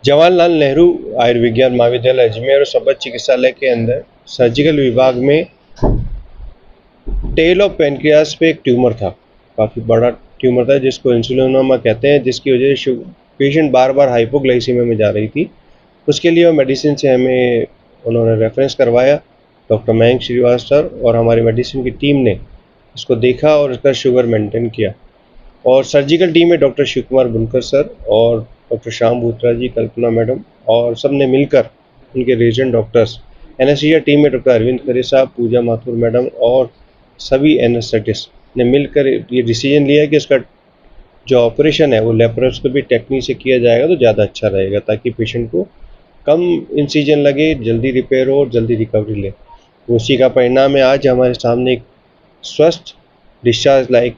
जवाहरलाल नेहरू आयुर्विज्ञान महाविद्यालय अजमेर और संबद्ध चिकित्सालय के अंदर सर्जिकल विभाग में टेल ऑफ पेनक्रियास पे एक ट्यूमर था, काफ़ी बड़ा ट्यूमर था जिसको इंसुलिनोमा कहते हैं, जिसकी वजह से पेशेंट बार बार हाइपोग्लाइसीमिया में जा रही थी। उसके लिए मेडिसिन से हमें उन्होंने रेफरेंस करवाया, डॉक्टर मयंक श्रीवास सर, और हमारी मेडिसिन की टीम ने इसको देखा और इसका शुगर मेंटेन किया। और सर्जिकल टीम में डॉक्टर शिव कुमार बुनकर सर और डॉक्टर श्याम बूत्रा जी, कल्पना मैडम और सब ने मिलकर, उनके रेजिडेंट डॉक्टर्स, एनेस्थीसिया टीम में डॉक्टर अरविंद खरे साहब, पूजा माथुर मैडम और सभी एनेस्थेटिस्ट ने मिलकर ये डिसीजन लिया कि इसका जो ऑपरेशन है वो लेप्रोस्कोपी टेक्निक से किया जाएगा तो ज़्यादा अच्छा रहेगा, ताकि पेशेंट को कम इंसिजन लगे, जल्दी रिपेयर हो और जल्दी रिकवरी ले। उसी का परिणाम है आज हमारे सामने एक स्वस्थ डिस्चार्ज लाइक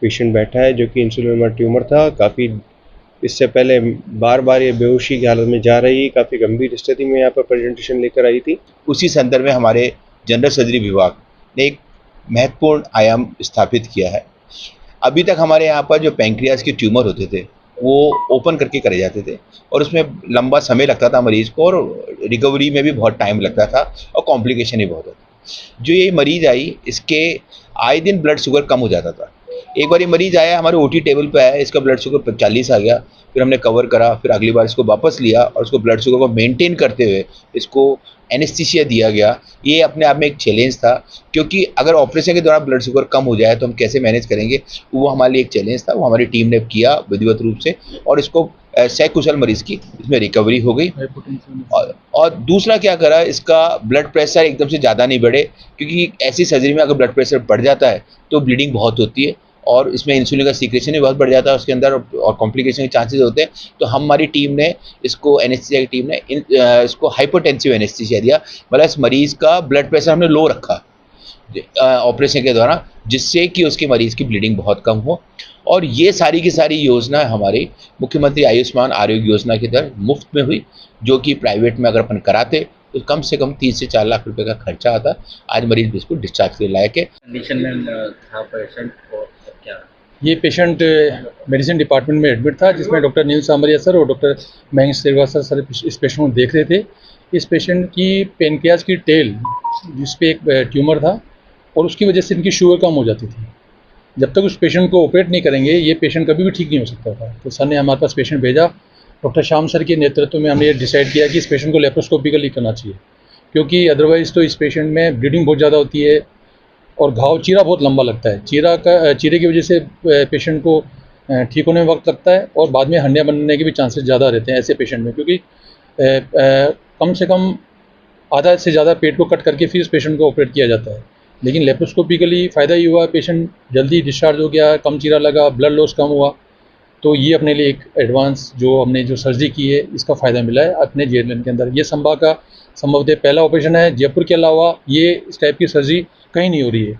पेशेंट बैठा है जो कि इंसुलिनोमा ट्यूमर था। काफ़ी इससे पहले बार बार ये बेहोशी की हालत में जा रही, काफ़ी गंभीर स्थिति में यहाँ पर प्रेजेंटेशन लेकर आई थी। उसी संदर्भ में हमारे जनरल सर्जरी विभाग ने एक महत्वपूर्ण आयाम स्थापित किया है। अभी तक हमारे यहाँ पर जो पैंक्रियास के ट्यूमर होते थे वो ओपन करके करे जाते थे और उसमें लंबा समय लगता था मरीज़ को, और रिकवरी में भी बहुत टाइम लगता था और कॉम्प्लिकेशन भी बहुत होता। जो ये मरीज़ आई, इसके आए दिन ब्लड शुगर कम हो जाता था। एक बार ये मरीज़ आया, हमारे ओटी टेबल पे आया, इसका ब्लड शुगर 40 आ गया, फिर हमने कवर करा, फिर अगली बार इसको वापस लिया और उसको ब्लड शुगर को मेंटेन करते हुए इसको एनेस्थीसिया दिया गया। ये अपने आप में एक चैलेंज था, क्योंकि अगर ऑपरेशन के दौरान ब्लड शुगर कम हो जाए तो हम कैसे मैनेज करेंगे, वो हमारे लिए एक चैलेंज था। वो हमारी टीम ने किया विधिवत रूप से और इसको सकुशल मरीज़ की इसमें रिकवरी हो गई। और दूसरा क्या करा, इसका ब्लड प्रेशर एकदम से ज़्यादा नहीं बढ़े, क्योंकि ऐसी सर्जरी में अगर ब्लड प्रेशर बढ़ जाता है तो ब्लीडिंग बहुत होती है और इसमें इंसुलिन का सीक्रेशन भी बहुत बढ़ जाता है उसके अंदर, और कॉम्प्लिकेशन के चांसेस होते हैं। तो हमारी टीम ने इसको, एनेस्थीसिया की टीम ने इसको हाइपोटेंसिव एनेस्थीसिया दिया, मतलब इस मरीज़ का ब्लड प्रेशर हमने लो रखा ऑपरेशन के दौरान, जिससे कि उसके मरीज़ की ब्लीडिंग बहुत कम हो। और ये सारी की सारी योजना हमारी मुख्यमंत्री आयुष्मान आरोग्य योजना के तहत मुफ्त में हुई, जो कि प्राइवेट में अगर अपन कराते तो कम से कम 3 से 4 लाख रुपए का खर्चा आता। आज मरीज़ बिल्कुल डिस्चार्ज के लायक है। कंडीशन में था पेशेंट और क्या? ये पेशेंट मेडिसिन डिपार्टमेंट में एडमिट था, जिसमें डॉक्टर नील सामरिया सर और डॉक्टर मयंक श्रीवास सर इस पेशेंट को देख रहे थे। इस पेशेंट की पेनक्रियास की टेल, जिस पे एक ट्यूमर था, और उसकी वजह से इनकी शुगर कम हो जाती थी। जब तक उस पेशेंट को ऑपरेट नहीं करेंगे ये पेशेंट कभी भी ठीक नहीं हो सकता था। तो सर ने हमारे पास पेशेंट भेजा। डॉक्टर श्याम सर के नेतृत्व में हमने ये डिसाइड किया कि इस पेशेंट को लेप्रोस्कोपिकली करना चाहिए, क्योंकि अदरवाइज़ तो इस पेशेंट में ब्लीडिंग बहुत ज़्यादा होती है और घाव, चीरा बहुत लंबा लगता है। चीरे की वजह से पेशेंट को ठीक होने में वक्त लगता है और बाद में हड्डियाँ बनने के भी चांसेस ज़्यादा रहते हैं ऐसे पेशेंट में, क्योंकि कम से कम आधा से ज़्यादा पेट को कट करके फिर इस पेशेंट को ऑपरेट किया जाता है। लेकिन लेप्रोस्कोपिकली फ़ायदा ये हुआ, पेशेंट जल्दी डिस्चार्ज हो गया, कम चीरा लगा, ब्लड लॉस कम हुआ। तो ये अपने लिए एक एडवांस जो हमने जो सर्जरी की है इसका फ़ायदा मिला है अपने जेएलएन के अंदर। ये संभवतः पहला ऑपरेशन है जयपुर के अलावा, ये इस टाइप की सर्जरी कहीं नहीं हो रही है।